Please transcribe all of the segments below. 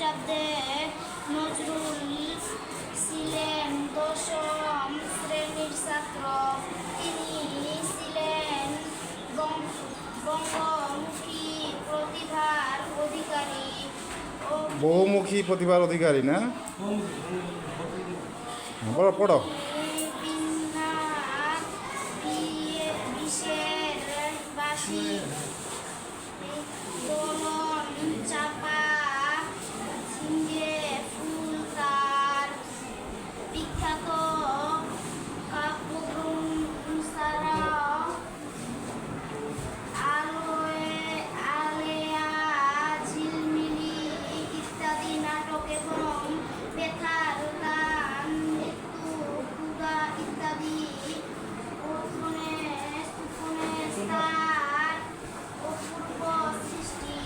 খ্রিস্টাব্দে নজরুল ছিলেন দশম শ্রেণীর ছাত্র। তিনি ছিলেন বঙ্গমুখী প্রতিভার অধিকারী ও বহুমুখী প্রতিভার অধিকারী না? পড়ো পড়ো। বিষের বাসি দোলন চাপা ঝিঙ্গে ফুল তার বিখ্যাত কাব্যগ্রন্থ ছাড়াও আলেয়া ঝিলমিলি ইত্যাদি নাটক এবং বেতার গান মৃত্যু ক্ষুধা ইত্যাদি তার অপূর্ব সৃষ্টি।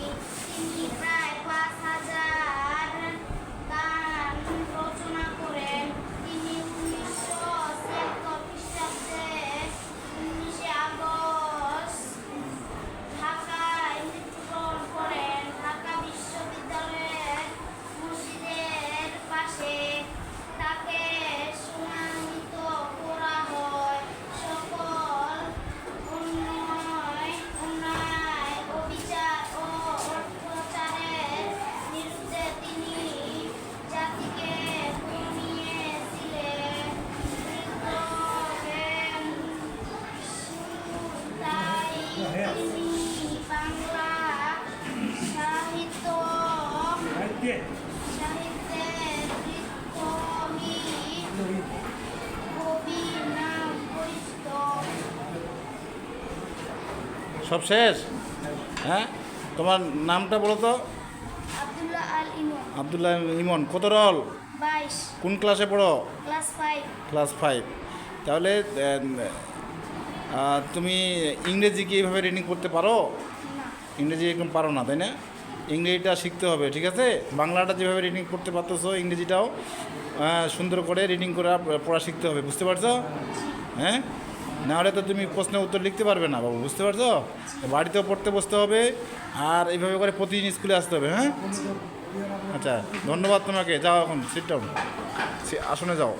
তিনি প্রায় ৫,০০০ গান রচনা করেন। তিনি ১৯৭৬ খ্রিস্টাব্দে ১৯শে আগস্ট ঢাকায় মৃত্যুবরণ করেন। ঢাকা বিশ্ববিদ্যালয়ের মসজিদের পাশে তাকে সমাহিত করা হয়। সকল অন্যায় অবিচার ও অত্যাচারের বিরুদ্ধে তিনি জাতিকে জানিয়েছিলেন। তাই তিনি বাংলা সাহিত্যের বিপ্লবী কবি নাম পরিচিত। সব শেষ? হ্যাঁ, তোমার নামটা বলো তো? আব্দুল্লাহ আল ইমন। আব্দুল্লাহ ইমন। কত রল? 22। কোন ক্লাসে পড়ো? ক্লাস 5। ক্লাস 5। তাহলে তুমি ইংরেজি কি এইভাবে রিডিং করতে পারো? না। ইংরেজি একদম পারো না, তাই না? ইংরেজিটা শিখতে হবে, ঠিক আছে? বাংলাটা যেভাবে রিডিং করতে পারতেছো, ইংরেজিটাও সুন্দর করে রিডিং করে পড়া শিখতে হবে, বুঝতে পারছো? হ্যাঁ, নাহলে তো তুমি প্রশ্নের উত্তর লিখতে পারবে না বাবু, বুঝতে পারছো? বাড়িতেও পড়তে বসতে হবে, আর এইভাবে করে প্রতিদিন স্কুলে আসতে হবে। হ্যাঁ, আচ্ছা, ধন্যবাদ তোমাকে। যাও এখন, সিট ডাউন, আসনে যাও।